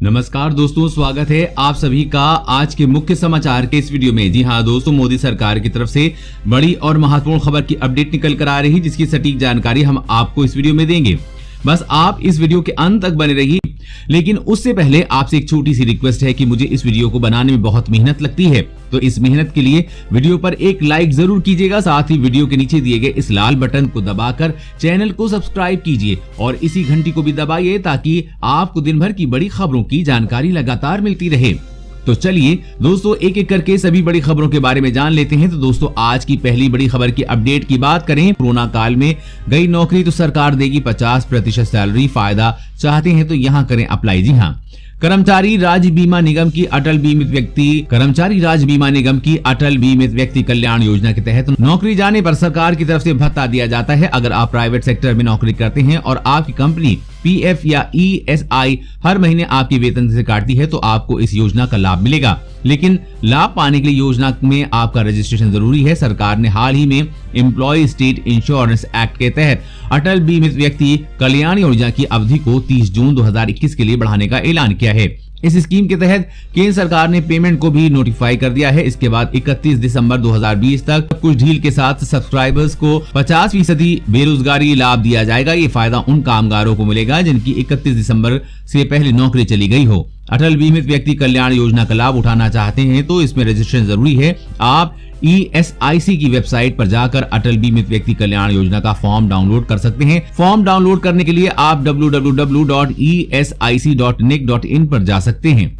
नमस्कार दोस्तों, स्वागत है आप सभी का आज के मुख्य समाचार के इस वीडियो में। जी हां दोस्तों, मोदी सरकार की तरफ से बड़ी और महत्वपूर्ण खबर की अपडेट निकल कर आ रही है, जिसकी सटीक जानकारी हम आपको इस वीडियो में देंगे। बस आप इस वीडियो के अंत तक बने रहिए। लेकिन उससे पहले आपसे एक छोटी सी रिक्वेस्ट है कि मुझे इस वीडियो को बनाने में बहुत मेहनत लगती है, तो इस मेहनत के लिए वीडियो पर एक लाइक जरूर कीजिएगा। साथ ही वीडियो के नीचे दिए गए इस लाल बटन को दबाकर चैनल को सब्सक्राइब कीजिए और इसी घंटी को भी दबाइए ताकि आपको दिन भर की बड़ी खबरों की जानकारी लगातार मिलती रहे। तो चलिए दोस्तों, एक एक करके सभी बड़ी खबरों के बारे में जान लेते हैं। तो दोस्तों, आज की पहली बड़ी खबर की अपडेट की बात करें। कोरोना काल में गई नौकरी तो सरकार देगी 50% सैलरी। फायदा चाहते हैं तो यहां करें अप्लाई। जी हां, कर्मचारी राज्य बीमा निगम की अटल बीमित व्यक्ति कल्याण योजना के तहत नौकरी जाने पर सरकार की तरफ से भत्ता दिया जाता है। अगर आप प्राइवेट सेक्टर में नौकरी करते हैं और आपकी कंपनी पीएफ या ईएसआई हर महीने आपके वेतन से काटती है तो आपको इस योजना का लाभ मिलेगा। लेकिन लाभ पाने के लिए योजना में आपका रजिस्ट्रेशन जरूरी है। सरकार ने हाल ही में एम्प्लॉय स्टेट इंश्योरेंस एक्ट के तहत अटल बीमित व्यक्ति कल्याण योजना की अवधि को 30 जून 2021 के लिए बढ़ाने का ऐलान किया है। इस स्कीम के तहत केंद्र सरकार ने पेमेंट को भी नोटिफाई कर दिया है। इसके बाद 31 दिसंबर 2020 तक कुछ ढील के साथ सब्सक्राइबर्स को 50% बेरोजगारी लाभ दिया जाएगा। ये फायदा उन कामगारों को मिलेगा जिनकी 31 दिसंबर से पहले नौकरी चली गई हो। अटल बीमित व्यक्ति कल्याण योजना का लाभ उठाना चाहते हैं तो इसमें रजिस्ट्रेशन जरूरी है। आप ESIC की वेबसाइट पर जाकर अटल बीमित व्यक्ति कल्याण योजना का फॉर्म डाउनलोड कर सकते हैं। फॉर्म डाउनलोड करने के लिए आप www.esic.nic.in पर जा सकते हैं।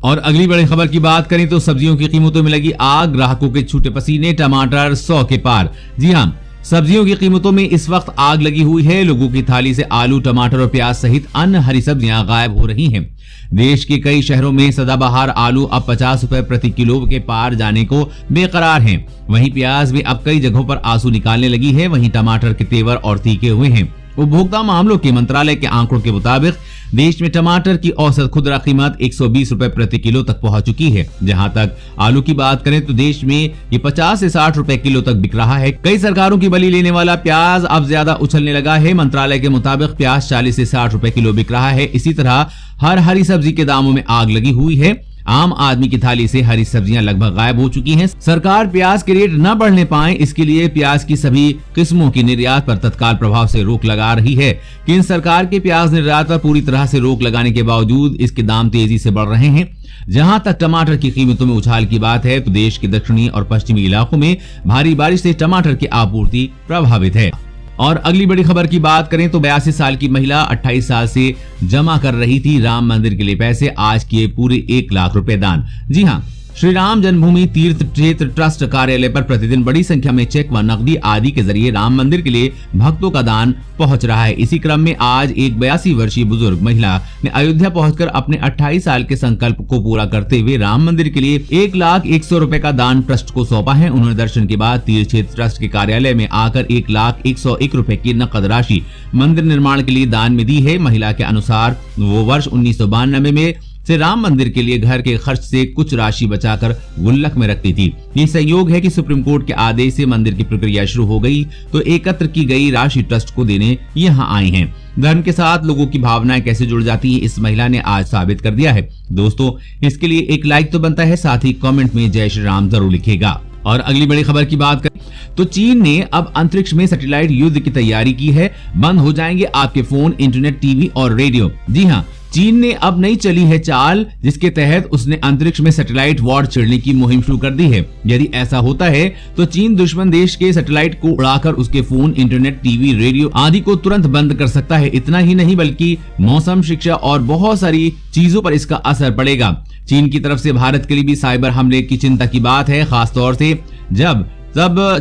और अगली बड़ी खबर की बात करें तो सब्जियों की कीमतों में लगी आग, ग्राहकों के छूटे पसीने, टमाटर 100 के पार। जी हां, सब्जियों की कीमतों में इस वक्त आग लगी हुई है। लोगों की थाली से आलू, टमाटर और प्याज सहित अन्य हरी सब्जियां गायब हो रही हैं। देश के कई शहरों में सदाबहार आलू अब 50 रुपए प्रति किलो के पार जाने को बेकरार हैं। वहीं प्याज भी अब कई जगहों पर आंसू निकालने लगी है। वहीं टमाटर के तेवर और तीखे हुए हैं। उपभोक्ता मामलों के मंत्रालय के आंकड़ों के मुताबिक देश में टमाटर की औसत खुदरा कीमत 120 रुपए प्रति किलो तक पहुंच चुकी है। जहां तक आलू की बात करें तो देश में ये 50 से 60 रुपए किलो तक बिक रहा है। कई सरकारों की बलि लेने वाला प्याज अब ज्यादा उछलने लगा है। मंत्रालय के मुताबिक प्याज 40 से 60 रुपए किलो बिक रहा है। इसी तरह हर हरी सब्जी के दामों में आग लगी हुई है। आम आदमी की थाली से हरी सब्जियां लगभग गायब हो चुकी हैं। सरकार प्याज के रेट न बढ़ने पाए, इसके लिए प्याज की सभी किस्मों की निर्यात पर तत्काल प्रभाव से रोक लगा रही है। केंद्र सरकार के प्याज निर्यात पर पूरी तरह से रोक लगाने के बावजूद इसके दाम तेजी से बढ़ रहे हैं। जहां तक टमाटर की कीमतों में उछाल की बात है तो देश के दक्षिणी और पश्चिमी इलाकों में भारी बारिश से टमाटर की आपूर्ति प्रभावित है। और अगली बड़ी खबर की बात करें तो 82 साल की महिला 28 साल से जमा कर रही थी राम मंदिर के लिए पैसे, आज किए पूरे 1 लाख रुपए दान। जी हां, श्री राम जन्मभूमि तीर्थ क्षेत्र ट्रस्ट कार्यालय पर प्रतिदिन बड़ी संख्या में चेक व नकदी आदि के जरिए राम मंदिर के लिए भक्तों का दान पहुंच रहा है। इसी क्रम में आज एक 82 वर्षीय बुजुर्ग महिला ने अयोध्या पहुंचकर अपने 28 साल के संकल्प को पूरा करते हुए राम मंदिर के लिए 1,01,00,000 रुपए का दान ट्रस्ट को सौंपा है। उन्होंने दर्शन के बाद तीर्थ क्षेत्र ट्रस्ट के कार्यालय में आकर 1,01,01 रुपए की नकद राशि मंदिर निर्माण के लिए दान में दी है। महिला के अनुसार वो वर्ष 1992 में से राम मंदिर के लिए घर के खर्च से कुछ राशि बचाकर गुल्लक में रखती थी। ये संयोग है कि सुप्रीम कोर्ट के आदेश से मंदिर की प्रक्रिया शुरू हो गई तो एकत्र की गई राशि ट्रस्ट को देने यहाँ आई है। धर्म के साथ लोगों की भावनाएं कैसे जुड़ जाती है, इस महिला ने आज साबित कर दिया है। दोस्तों, इसके लिए एक लाइक तो बनता है, साथ ही कमेंट में जय श्री राम जरूर लिखिएगा। और अगली बड़ी खबर की बात करें तो चीन ने अब अंतरिक्ष में सैटेलाइट युद्ध की तैयारी की है। बंद हो जाएंगे आपके फोन, इंटरनेट, टीवी और रेडियो। जी हाँ, चीन ने अब नई चली है चाल, जिसके तहत उसने अंतरिक्ष में सैटेलाइट वॉर छिड़ने की मुहिम शुरू कर दी है। यदि ऐसा होता है तो चीन दुश्मन देश के सैटेलाइट को उड़ाकर उसके फोन, इंटरनेट, टीवी, रेडियो आदि को तुरंत बंद कर सकता है। इतना ही नहीं बल्कि मौसम, शिक्षा और बहुत सारी चीजों पर इसका असर पड़ेगा। चीन की तरफ से भारत के लिए भी साइबर हमले की चिंता की बात है, खासतौर से जब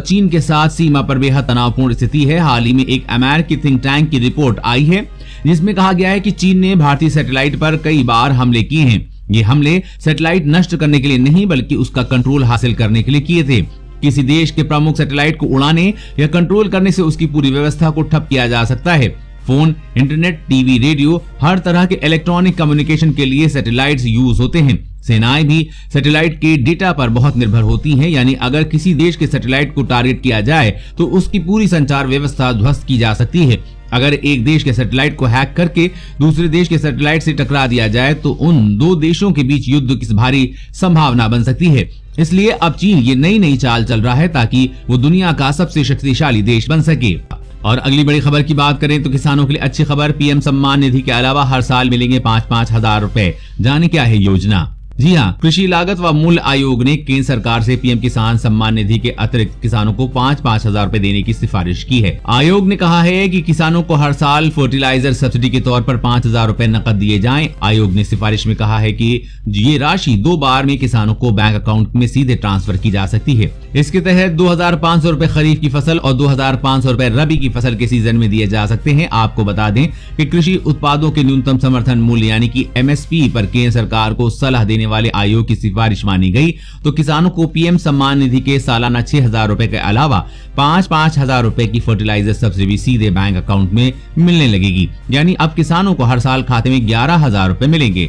चीन के साथ सीमा पर बेहद तनावपूर्ण स्थिति है। हाल ही में एक अमेरिकी थिंक टैंक की रिपोर्ट आई है जिसमें कहा गया है कि चीन ने भारतीय सैटेलाइट पर कई बार हमले किए हैं। ये हमले सैटेलाइट नष्ट करने के लिए नहीं बल्कि उसका कंट्रोल हासिल करने के लिए किए थे। किसी देश के प्रमुख सैटेलाइट को उड़ाने या कंट्रोल करने से उसकी पूरी व्यवस्था को ठप किया जा सकता है। फोन, इंटरनेट, टीवी, रेडियो, हर तरह के इलेक्ट्रॉनिक कम्युनिकेशन के लिए सैटेलाइट्स यूज होते हैं। सेनाएं भी सैटेलाइट के डेटा पर बहुत निर्भर होती हैं, यानी अगर किसी देश के सैटेलाइट को टारगेट किया जाए तो उसकी पूरी संचार व्यवस्था ध्वस्त की जा सकती है। अगर एक देश के सैटेलाइट को हैक करके दूसरे देश के सैटेलाइट से टकरा दिया जाए तो उन दो देशों के बीच युद्ध की भारी संभावना बन सकती है। इसलिए अब चीन ये नई चाल चल रहा है ताकि वो दुनिया का सबसे शक्तिशाली देश बन सके। और अगली बड़ी खबर की बात करें तो किसानों के लिए अच्छी खबर, पीएम सम्मान निधि के अलावा हर साल मिलेंगे 5-5 हजार रुपए। जाने क्या है योजना। जी हाँ, कृषि लागत व मूल्य आयोग ने केंद्र सरकार से पीएम किसान सम्मान निधि के अतिरिक्त किसानों को 5-5 हजार रुपए देने की सिफारिश की है। आयोग ने कहा है कि किसानों को हर साल फर्टिलाइजर सब्सिडी के तौर पर 5 हजार रुपए नकद दिए जाएं। आयोग ने सिफारिश में कहा है कि ये राशि 2 बार में किसानों को बैंक अकाउंट में सीधे ट्रांसफर की जा सकती है। इसके तहत 2500 रुपए खरीफ की फसल और 2500 रुपए रबी की फसल के सीजन में दिए जा सकते हैं। आपको बता दें कि कृषि उत्पादों के न्यूनतम समर्थन मूल्य यानी कि एमएसपी पर केंद्र सरकार को सलाह देने वाले आयोग की सिफारिश मानी गई तो किसानों को पीएम सम्मान निधि के सालाना 6,000 रुपए के अलावा 5-5 हजार रुपए की फर्टिलाइजर सब्सिडी सीधे बैंक अकाउंट में मिलने लगेगी। यानी अब किसानों को हर साल खाते में 11,000 रुपए मिलेंगे।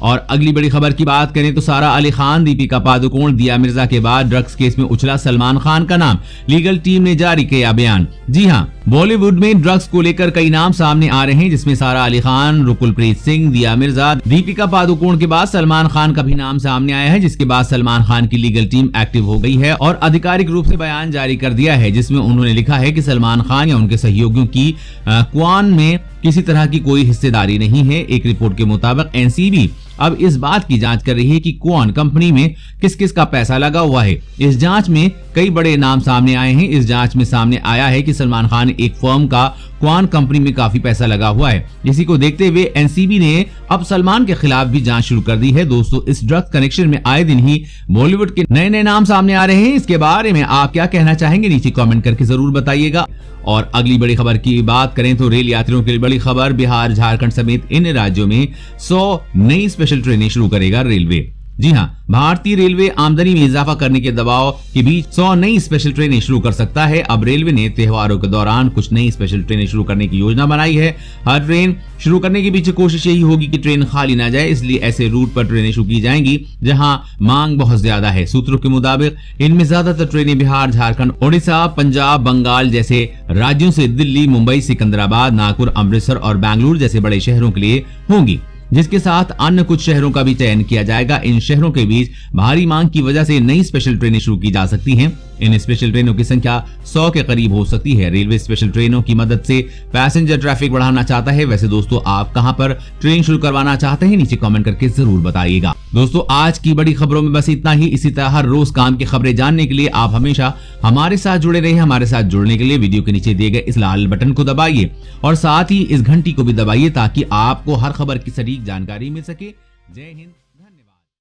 और अगली बड़ी खबर की बात करें तो सारा अली खान, दीपिका पादुकोण, दिया मिर्जा के बाद ड्रग्स केस में उछला सलमान खान का नाम। लीगल टीम ने जारी किया बयान। जी हां, बॉलीवुड में ड्रग्स को लेकर कई नाम सामने आ रहे हैं जिसमें सारा अली खान, रुकुलप्रीत सिंह, दिया मिर्जा, दीपिका पादुकोण के बाद सलमान खान का भी नाम सामने आया है, जिसके बाद सलमान खान की लीगल टीम एक्टिव हो गई है और आधिकारिक रूप से बयान जारी कर दिया है जिसमें उन्होंने लिखा है कि सलमान खान या उनके सहयोगियों की क्वान में किसी तरह की कोई हिस्सेदारी नहीं है। एक रिपोर्ट के मुताबिक एनसीबी अब इस बात की जांच कर रही है कि क्वान कंपनी में किस किस का पैसा लगा हुआ है। इस जांच में कई बड़े नाम सामने आए हैं। इस जांच में सामने आया है कि सलमान खान एक फर्म का क्वान कंपनी में काफी पैसा लगा हुआ है। इसी को देखते हुए एनसीबी ने अब सलमान के खिलाफ भी जांच शुरू कर दी है। दोस्तों, इस ड्रग्स कनेक्शन में आए दिन ही बॉलीवुड के नए नाम सामने आ रहे हैं। इसके बारे में आप क्या कहना चाहेंगे, नीचे कमेंट करके जरूर बताइएगा। और अगली बड़ी खबर की बात करें तो रेल यात्रियों के लिए बड़ी खबर, बिहार, झारखंड समेत इन राज्यों में 100 नई स्पेशल ट्रेनें शुरू करेगा रेलवे। जी हां, भारतीय रेलवे आमदनी में इजाफा करने के दबाव के बीच 100 नई स्पेशल ट्रेनें शुरू कर सकता है। अब रेलवे ने त्योहारों के दौरान कुछ नई स्पेशल ट्रेनें शुरू करने की योजना बनाई है। हर ट्रेन शुरू करने के पीछे कोशिश यही होगी कि ट्रेन खाली ना जाए, इसलिए ऐसे रूट पर ट्रेनें शुरू की जाएंगी जहां मांग बहुत ज्यादा है। सूत्रों के मुताबिक इनमें ज्यादातर ट्रेनें बिहार, झारखंड, ओडिशा, पंजाब, बंगाल जैसे राज्यों से दिल्ली, मुंबई, सिकंदराबाद, नागपुर, अमृतसर और बेंगलुरु जैसे बड़े शहरों के लिए होंगी, जिसके साथ अन्य कुछ शहरों का भी चयन किया जाएगा। इन शहरों के बीच भारी मांग की वजह से नई स्पेशल ट्रेनें शुरू की जा सकती हैं। इन स्पेशल ट्रेनों की संख्या 100 के करीब हो सकती है। रेलवे स्पेशल ट्रेनों की मदद से पैसेंजर ट्रैफिक बढ़ाना चाहता है। वैसे दोस्तों, आप कहां पर ट्रेन शुरू करवाना चाहते हैं, नीचे कमेंट करके जरूर बताइएगा। दोस्तों, आज की बड़ी खबरों में बस इतना ही। इसी तरह हर रोज काम की खबरें जानने के लिए आप हमेशा हमारे साथ जुड़े रहिए। हमारे साथ जुड़ने के लिए वीडियो के नीचे दिए गए इस लाल बटन को दबाइए और साथ ही इस घंटी को भी दबाइए ताकि आपको हर खबर की सटीक जानकारी मिल सके। जय हिंद, धन्यवाद।